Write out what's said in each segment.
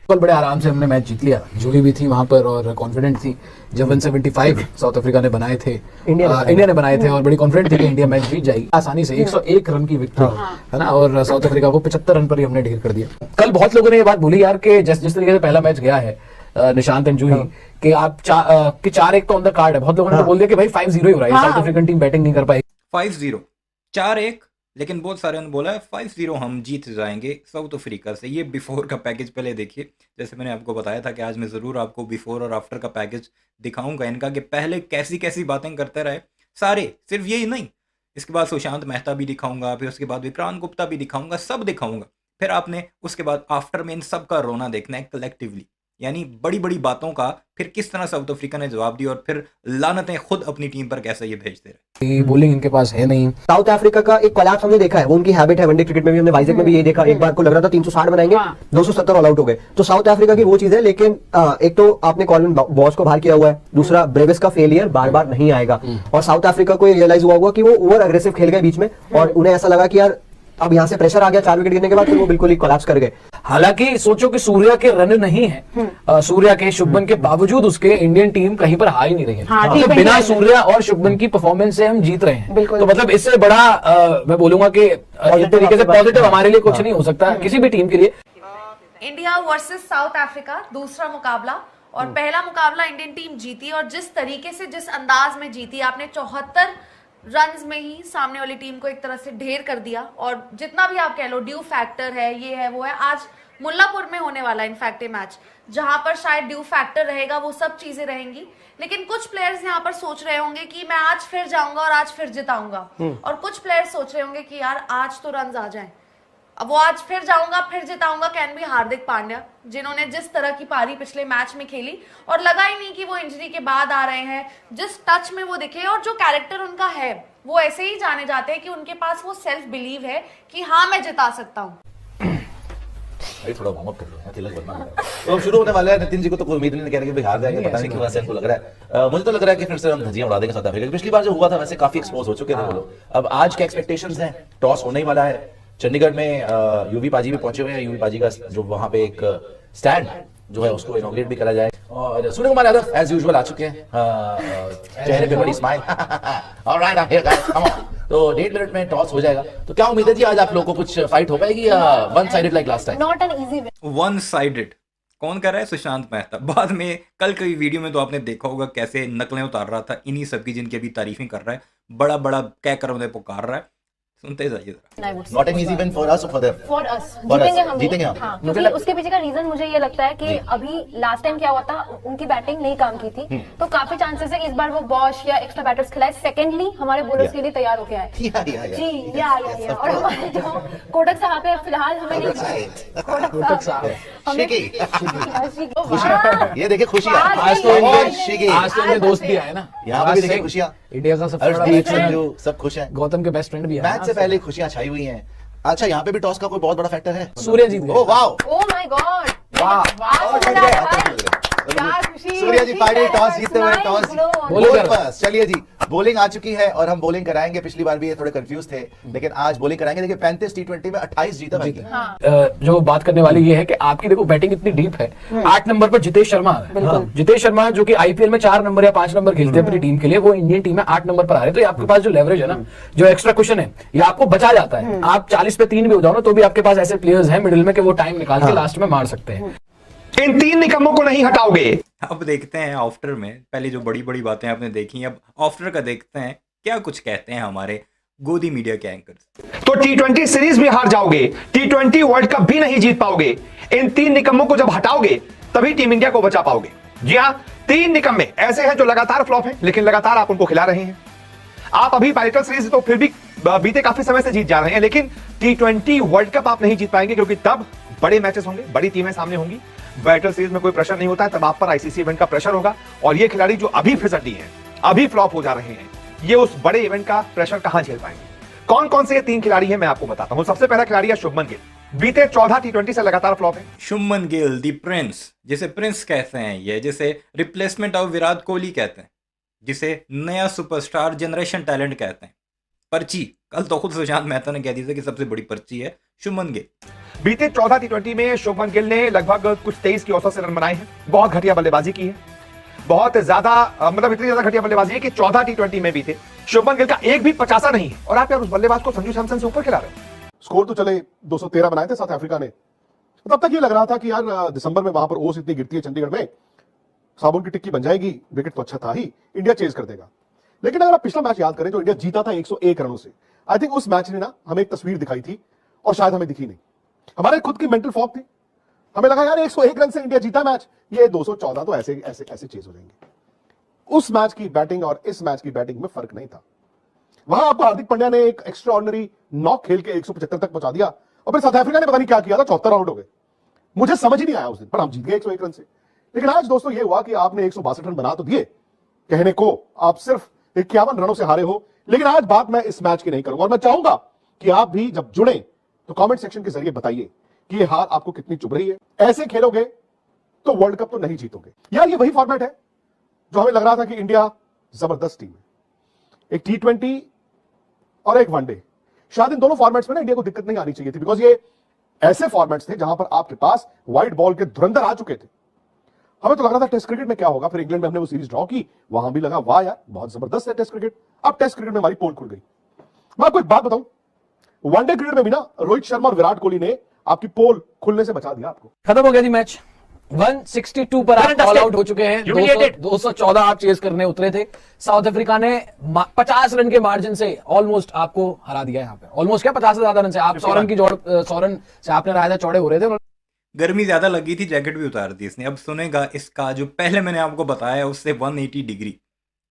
कल बड़े आराम से हमने मैच जीत लिया, जूही भी थी वहां पर और कॉन्फिडेंट थी। जब 175 साउथ अफ्रीका ने बनाए थे, इंडिया ने बनाए थे और बड़ी कॉन्फिडेंट थी कि इंडिया मैच जीत जाएगी आसानी से। 101 रन की विक्ट्री है ना, और साउथ अफ्रीका को 75 रन पर ही हमने ढेर कर दिया। कल बहुत लोगों ने ये बात बोली यार कि जिस तरीके से पहला मैच गया है निशांत एंड जूही कि आप 4-1 तो ऑन द कार्ड है। बहुत लोगों ने तो बोल दिया कि भाई 5-0 ही हो रहा है, साउथ अफ्रीकन टीम बैटिंग नहीं कर पाई। 5-0 4-1, लेकिन बहुत सारे ने बोला है 5-0 हम जीत जाएंगे साउथ अफ्रीका से। ये बिफोर का पैकेज पहले देखिए। जैसे मैंने आपको बताया था कि आज मैं ज़रूर आपको बिफोर और आफ्टर का पैकेज दिखाऊंगा इनका, कि पहले कैसी कैसी बातें करते रहे सारे, सिर्फ यही नहीं, इसके बाद सुशांत मेहता भी दिखाऊंगा, फिर उसके बाद विक्रांत गुप्ता भी दिखाऊंगा, सब दिखाऊंगा। फिर आपने उसके बाद आफ्टर में इन सब का रोना देखना है कलेक्टिवली, यानी बड़ी बड़ी बातों का फिर किस तरह साउथ अफ्रीका ने जवाब दिया और फिर लानतें खुद अपनी टीम पर कैसे ये भेजते रहे। बॉलिंग इनके पास है नहीं। साउथ अफ्रीका का एक कोलैप्स हमने देखा है, वो उनकी हैबिट है। वनडे क्रिकेट में भी हमने वाइजैक में भी ये देखा, एक बार को लग रहा था 360 बनाएंगे, 270 ऑल आउट हो गए। तो साउथ अफ्रीका की वो चीज है। लेकिन एक तो आपने कॉलिन बॉस को बाहर किया हुआ है, दूसरा ब्रेविस का फेलियर बार बार नहीं आएगा। और साउथ अफ्रीका को ये रियलाइज हुआ कि वो ओवर अग्रेसिव खेल गए बीच में, और उन्हें ऐसा लगा कि यार अब यहाँ से प्रेशर आ गया 4 विकेट गिरने के बाद, फिर वो बिल्कुल ही कोलैप्स कर गए। हालांकि सोचो कि सूर्या के रन नहीं है, सूर्या के शुभमन के बावजूद उसके इंडियन टीम कहीं पर हार ही नहीं रही है। तो बिना सूर्या और शुभमन की परफॉर्मेंस से हम जीत रहे हैं। तो मतलब इससे बड़ा मैं बोलूंगा कि एक तरीके से पॉजिटिव हमारे लिए कुछ नहीं हो सकता किसी भी टीम के लिए। इंडिया वर्सेस साउथ अफ्रीका दूसरा मुकाबला, और पहला मुकाबला इंडियन टीम जीती, और जिस तरीके से जिस अंदाज में जीती, आपने 74 रन्स में ही सामने वाली टीम को एक तरह से ढेर कर दिया। और जितना भी आप कह लो ड्यू फैक्टर है, ये है वो है, आज मुल्लापुर में होने वाला इनफैक्ट ये मैच, जहां पर शायद ड्यू फैक्टर रहेगा, वो सब चीजें रहेंगी। लेकिन कुछ प्लेयर्स यहाँ पर सोच रहे होंगे कि मैं आज फिर जाऊंगा और आज फिर जिताऊंगा, और कुछ प्लेयर्स सोच रहे होंगे कि यार आज तो रन आ जाएं। अब वो आज फिर जाऊंगा फिर जिताऊंगा कैन बी हार्दिक पांड्या, जिन्होंने जिस तरह की पारी पिछले मैच में खेली, और लगा ही नहीं कि वो इंजरी के बाद आ रहे हैं। जिस टच में वो दिखे और जो कैरेक्टर उनका है, वो ऐसे ही जाने जाते हैं कि उनके पास वो सेल्फ बिलीव है कि हाँ मैं जिता सकता हूँ। थोड़ा वार्म अप कर लो, तिलक बनना है। तो शुरू होने वाला है। नितिन जी को तो कोई उम्मीद नहीं कह रहे कि भाई हार जाएंगे, पता नहीं क्यों ऐसा इनको लग रहा है। मुझे तो लग रहा है कि फिर से हम धज्जियां उड़ा देंगे साउथ अफ्रीका। पिछली बार जो हुआ था वैसे काफी एक्सपोज हो चुके थे वो लोग। अब आज के एक्सपेक्टेशंस हैं, टॉस होने ही वाला है। चंडीगढ़ में यूवी पाजी भी पहुंचे हुए हैं। यूवी पाजी का जो वहां पे एक स्टैंड जो है उसको इनॉग्रेट भी करा जाए, और सूर्य कुमार यादव एज यूजुअल आ चुके हैं, चेहरे पे बड़ी smile. Alright, I hear guys, come on. तो 1.5 मिनट में टॉस हो जाएगा। तो क्या उम्मीद है जी आज आप लोगों को कुछ फाइट हो पाएगी या one sided like last time? Not an easy way. One sided कौन कर रहा है? सुशांत मेहता। बाद में कल की वीडियो में तो आपने देखा होगा कैसे नकलें उतार रहा था इन्हीं सबकी, जिनकी अभी तारीफें कर रहा है, बड़ा बड़ा कह कर उन्हें पुकार रहा है। सुनते जाइए जरा। Not an easy win for us or for them? For us. For us. जीतेंगे हम। जीतेंगे हम। हाँ, क्योंकि उसके पीछे का रीजन मुझे ये लगता है कि अभी लास्ट टाइम क्या हुआ था, उनकी बैटिंग नहीं काम की थी, तो काफी चांसेस है कि इस बार वो बॉश या एक्स्ट्रा बैटर्स खिलाए। सेकेंडली हमारे बॉलर्स के लिए तैयार होके आए। जी या और हमारे जो कोटक साहब है फिलहाल हमें नहीं, कोटक साहब ये देखिए खुशियाँ, आज तो इनके दोस्त भी आए ना, यहाँ पे भी देखिए खुशियाँ। इंडिया का सबसे बड़ा बैट्समैन सब खुश हैं। गौतम के बेस्ट फ्रेंड भी है। मैच से पहले खुशियाँ छाई हुई हैं। अच्छा, यहाँ पे भी टॉस का कोई बहुत बड़ा फैक्टर है? सूर्य जीत गए। ओह वाह, oh my God, Surya ji final toss जीतते हुए टॉस बॉलिंग फर्स्ट। चलिए जी, बॉलिंग आ चुकी है और हम बॉलिंग कराएंगे। पिछली बार भी ये थोड़े कंफ्यूज थे, लेकिन आज बॉलिंग कराएंगे। देखिए 35 T20 में 28 जीता भाई। जो बात करने वाली ये है कि आपकी देखो बैटिंग इतनी डीप है। 8 नंबर पर जितेश शर्मा है। जितेश शर्मा जो कि आईपीएल में 4 नंबर या 5 नंबर खेलते हैं अपनी टीम के लिए, वो इंडियन टीम में 8 नंबर पर आ रहे हैं। तो ये आपके पास जो लेवरेज है ना, जो एक्स्ट्रा क्वेश्चन है, ये आपको बचा जाता है। आप 40 पे 3 भी हो जाओ ना, तो भी आपके पास ऐसे प्लेयर्स हैं मिडिल में कि वो टाइम निकाल के लास्ट में मार सकते हैं। इन 3 निकम्मों को नहीं हटाओगे। अब देखते हैं आफ्टर में। पहले जो बड़ी बड़ी बातें आपने देखी, अब आफ्टर का देखते हैं क्या कुछ कहते हैं हमारे गोदी मीडिया के एंकर्स। तो T20 सीरीज भी हार जाओगे, T20 वर्ल्ड कप भी नहीं जीत पाओगे। इन 3 निकम्मों को जब हटाओगे तभी टीम इंडिया को बचा पाओगे। जी हाँ, 3 निकम्मे ऐसे हैं जो लगातार फ्लॉप हैं, लेकिन लगातार आप उनको खिला रहे हैं। आप अभी बाइलेटरल सीरीज तो फिर भी बीते काफी समय से जीत जा रहे हैं, लेकिन T20 वर्ल्ड कप आप नहीं जीत पाएंगे, क्योंकि तब बड़े मैचेस होंगे, बड़ी टीमें सामने होंगी। बाइलेटरल सीरीज में कोई प्रेशर नहीं होता है, तब आप पर आईसीसी इवेंट का प्रेशर होगा। और ये खिलाड़ी जो अभी फिसड्डी हैं, अभी फ्लॉप हो जा रहे हैं, ये उस बड़े इवेंट का प्रेशर कहां झेल पाएंगे? कौन कौन से ये 3 खिलाड़ी हैं मैं आपको बताता हूं। सबसे पहला खिलाड़ी है शुभमन गिल। बीते 14 T20 से लगातार फ्लॉप है। शुभमन गिल दी प्रिंस, जिसे प्रिंस कहते हैं, ये जिसे रिप्लेसमेंट ऑफ विराट कोहली कहते हैं, जिसे नया सुपरस्टार जनरेशन टैलेंट कहते हैं। पर्ची कल तो खुद सुशांत मेहता ने कह दिया था कि सबसे बड़ी पर्ची है शुभमन गिल। बीते 14 टी20 में शुभमन गिल ने लगभग कुछ 23 की औसत से रन बनाए हैं। बहुत घटिया बल्लेबाजी की है, बहुत ज्यादा, मतलब इतनी ज्यादा घटिया बल्लेबाजी है कि 14 टी20 में बीते शुभमन गिल का एक भी 50 नहीं है, और आप यार उस बल्लेबाज को संजू सैमसन से ऊपर खिला रहे हैं। स्कोर तो चले 213 बनाए थे साउथ अफ्रीका ने, तब तक ये लग रहा था कि यार दिसंबर में वहां पर ओस इतनी गिरती है चंडीगढ़ में, साबुन की टिक्की बन जाएगी, विकेट तो अच्छा था ही, इंडिया चेज कर देगा। लेकिन अगर आप पिछला मैच याद करें तो इंडिया जीता था 101 रनों से। आई थिंक उस मैच ने ना हमें एक तस्वीर दिखाई थी और शायद हमें दिखी नहीं, हमारे खुद की मेंटल फॉग थी। हमें लगा यार 101 रन से इंडिया जीता मैच, ये 214 तो ऐसे ऐसे ऐसे चेज हो जाएंगे। उस मैच की बैटिंग और इस मैच की बैटिंग में फर्क नहीं था। वहां आपको हार्दिक पांड्या ने एक एक्स्ट्रा ऑर्डिनरी नॉक खेल के 175 तक पहुंचा दिया, और फिर साउथ अफ्रीका ने पता नहीं क्या किया था, 74 आउट हो गए। मुझे समझ ही नहीं आया उस दिन, पर हम जीत गए 101 रन से। लेकिन आज दोस्तों ये हुआ कि आपने 162 रन बना तो दिए, कहने को आप सिर्फ 51 रनों से हारे हो। लेकिन आज बात मैं इस मैच की नहीं करूंगा, और मैं चाहूंगा कि आप भी जब जुड़े तो कमेंट सेक्शन के जरिए बताइए कि ये हार आपको कितनी चुभ रही है। ऐसे खेलोगे तो वर्ल्ड कप तो नहीं जीतोगे। यार ये वही फॉर्मेट है जो हमें लग रहा था कि इंडिया जबरदस्त टीम है, एक टी20 और एक वनडे। शायद इन दोनों फॉर्मेट्स में ना इंडिया को दिक्कत नहीं आनी चाहिए थी, बिकॉज ये ऐसे फॉर्मेट्स थे जहां पर आपके पास व्हाइट बॉल के धुरंधर आ चुके थे। हमें तो लग रहा था टेस्ट क्रिकेट में क्या होगा, फिर इंग्लैंड में हमने वो सीरीज ड्रॉ की, वहां भी लगा वाह यार बहुत जबरदस्त है टेस्ट क्रिकेट। अब टेस्ट क्रिकेट में हमारी पोल खुल गई। मैं आपको एक बात बताऊं, वनडे क्रिकेट में भी ना रोहित शर्मा और विराट कोहली ने आपकी पोल खुलने से बचा दिया आपको। खत्म हो गया जी मैच, 162 पर आप ऑल आउट हो चुके हैं। 214 आप चेस करने उतरे थे। साउथ अफ्रीका ने 50 रन के मार्जिन से ऑलमोस्ट आपको हरा दिया यहाँ पे। ऑलमोस्ट क्या 50 से ज्यादा रन से आप 100 रन से आपने रायदा चौड़े हो रहे थे। गर्मी ज्यादा लगी थी, जैकेट भी उतार दी इसने। अब सुनेगा इसका जो पहले मैंने आपको बताया उससे 180 डिग्री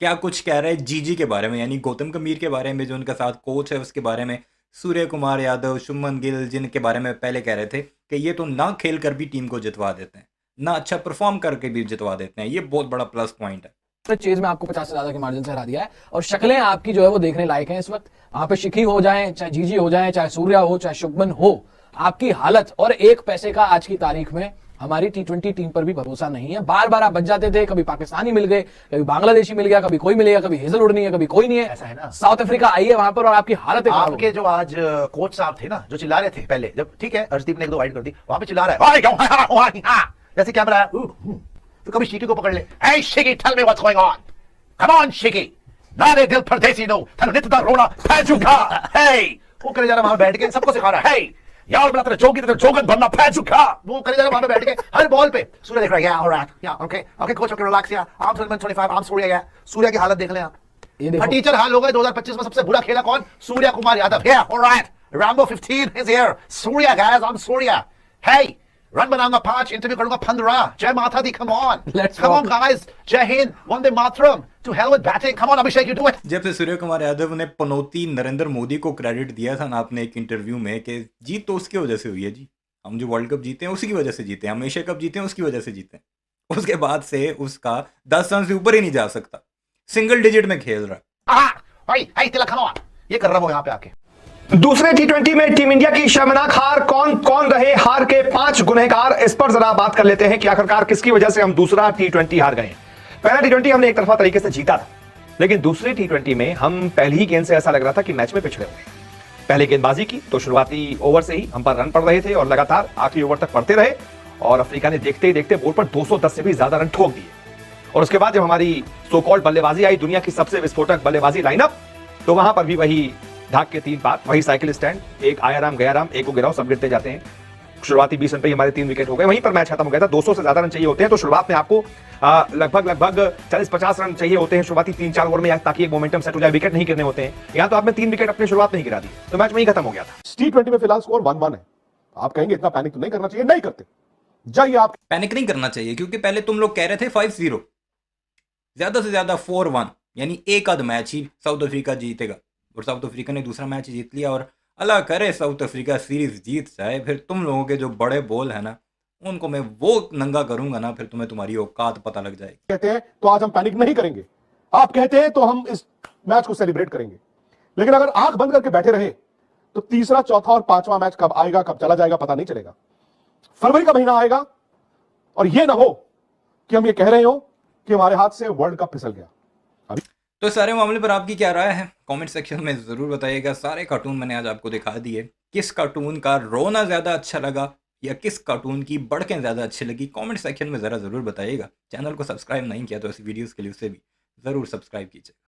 क्या कुछ कह रहा है जीजी के बारे में, यानी गौतम गंभीर के बारे में, जो उनका साथ कोच है उसके बारे में, सूर्य कुमार यादव, शुभमन गिल, जिनके बारे में पहले कह रहे थे कि ये तो ना खेल कर भी टीम को जितवा देते हैं, ना अच्छा परफॉर्म करके भी जितवा देते हैं। ये बहुत बड़ा प्लस पॉइंट है। चेज में आपको 50 से ज्यादा के मार्जिन से हरा दिया है, और शक्लें आपकी जो है वो देखने लायक हैं इस वक्त। वहां पे शिखी हो जाए, चाहे जीजी हो जाए, चाहे सूर्या हो, चाहे शुभमन हो, आपकी हालत और एक पैसे का आज की तारीख में हमारी टी20 टीम पर भी भरोसा नहीं है। बार बार आप बच जाते थे, कभी पाकिस्तानी मिल गए, कभी बांग्लादेशी मिल गया, कभी कोई मिलेगा, कभी हेजलवुड नहीं है, कभी कोई नहीं है। ऐसा है ना, साउथ अफ्रीका आई है वहां पर और आपकी हालत आपके जो आज कोच साहब थे ना, जो चिल्ला रहे थे पहले, जब ठीक है अर्शदीप ने एक दो वाइड कर दी, वहां पे चिल्ला रहा है जैसे कैमरा है, तो कभी शिकी को पकड़ ले, hey Shiki, tell me what's going on, come on Shiki, नारे दिल परदेसी नो, थाने नित्ता रोना पैचुका, hey, वो करे जा रहा वहां बैठ के सबको सिखा रहा है, hey, यार बना तेरा जोगी तेरा जोगन बनना पैचुका, वो करे जा रहा वहां पे बैठ के हर बॉल पे। सूर्य देख रहा है, yeah, alright, yeah, okay coach, okay relax, yeah, I'm 25, I'm Surya, yeah, सूर्य की हालत देख लें आप, टीचर हाल हो गए। 2025 में सबसे बुरा खेला कौन? Surya Kumar Yadav, yeah, alright, Rambo 15 is here, Surya guys, I'm Surya, hey, run बनाऊंगा 5, इंटरव्यू करूंगा 15, जय माता दी, come on guys, जय Hind, Vande Mataram, to hell with batting, come on Abhishek, you do it। जब से सूर्य कुमार यादव ने पनौती नरेंद्र मोदी को क्रेडिट दिया था ना आपने एक इंटरव्यू में कि जीत तो उसकी वजह से हुई है जी, हम जो वर्ल्ड कप जीते हैं उसी की वजह से जीते हैं, हम एशिया कप जीते हैं उसकी वजह से जीते हैं, उसके बाद से उसका 10 रन से ऊपर ही नहीं जा सकता, सिंगल डिजिट में खेल रहा है। ये कर रहा वो यहाँ पे आके। दूसरे टी20 में टीम इंडिया की शर्मनाक हार, कौन कौन रहे हार के 5 गुनहगार, इस पर जरा बात कर लेते हैं कि आखिरकार किसकी वजह से हम दूसरा टी20 हार गए। पहला टी20 हमने एक तरफा तरीके से जीता था, लेकिन दूसरे टी20 में हम पहली ही गेंद से ऐसा लग रहा था कि मैच में पिछड़े हुए। पहले गेंदबाजी की तो शुरुआती ओवर से ही हम पर रन पड़ रहे थे और लगातार आखिरी ओवर तक पड़ते रहे, और अफ्रीका ने देखते ही देखते बोर्ड पर 210 से भी ज्यादा रन ठोक दिए। और उसके बाद जब हमारी सो कॉल्ड बल्लेबाजी आई, दुनिया की सबसे विस्फोटक बल्लेबाजी लाइनअप, तो वहां पर भी वही ढाक के 3 बार, वही साइकिल स्टैंड, एक आया राम गया राम, एक को गिराओ सब गिरते जाते हैं। शुरुआती 20 रन पे हमारे 3 विकेट हो गए, वहीं पर मैच खत्म हो गया था। 200 से ज्यादा रन चाहिए होते हैं, तो शुरुआत में आपको लगभग 40-50 रन चाहिए होते हैं शुरुआती 3-4 ओवर में, ताकि एक मोमेंटम सेट हो जाए, विकेट नहीं गिरने होते हैं। यहाँ तो आपने 3 विकेट अपने शुरुआत में ही गिरा दिए, तो मैच वहीं खत्म हो गया था। टी20 में फिलहाल स्कोर 1-1 है। आप कहेंगे इतना पैनिक तो नहीं करना चाहिए, नहीं करते, जाइए आप। पैनिक नहीं करना चाहिए, क्योंकि पहले तुम लोग कह रहे थे 5-0, ज्यादा से ज्यादा 4-1, यानी एक आध मैच ही साउथ अफ्रीका जीतेगा, और साउथ अफ्रीका ने दूसरा मैच जीत लिया। और अल्लाह करे साउथ अफ्रीका सीरीज जीत जाए, फिर तुम लोगों के जो बड़े बॉल है ना, उनको मैं वो नंगा करूंगा ना, फिर तुम्हें तुम्हारी औकात पता लग जाएगी। कहते हैं तो आज हम पैनिक नहीं करेंगे, आप कहते हैं तो हम इस मैच को सेलिब्रेट करेंगे। लेकिन अगर आंख बंद करके बैठे रहे तो तीसरा, चौथा और 5वां मैच कब आएगा, कब चला जाएगा पता नहीं चलेगा। फरवरी का महीना आएगा और यह ना हो कि हम ये कह रहे हो कि हमारे हाथ से वर्ल्ड कप फिसल गया। तो सारे मामले पर आपकी क्या राय है, कमेंट सेक्शन में ज़रूर बताइएगा। सारे कार्टून मैंने आज आपको दिखा दिए, किस कार्टून का रोना ज़्यादा अच्छा लगा या किस कार्टून की बढ़कें ज़्यादा अच्छी लगी, कमेंट सेक्शन में ज़रा ज़रूर बताइएगा। चैनल को सब्सक्राइब नहीं किया तो ऐसी वीडियोस के लिए उसे भी ज़रूर सब्सक्राइब कीजिए।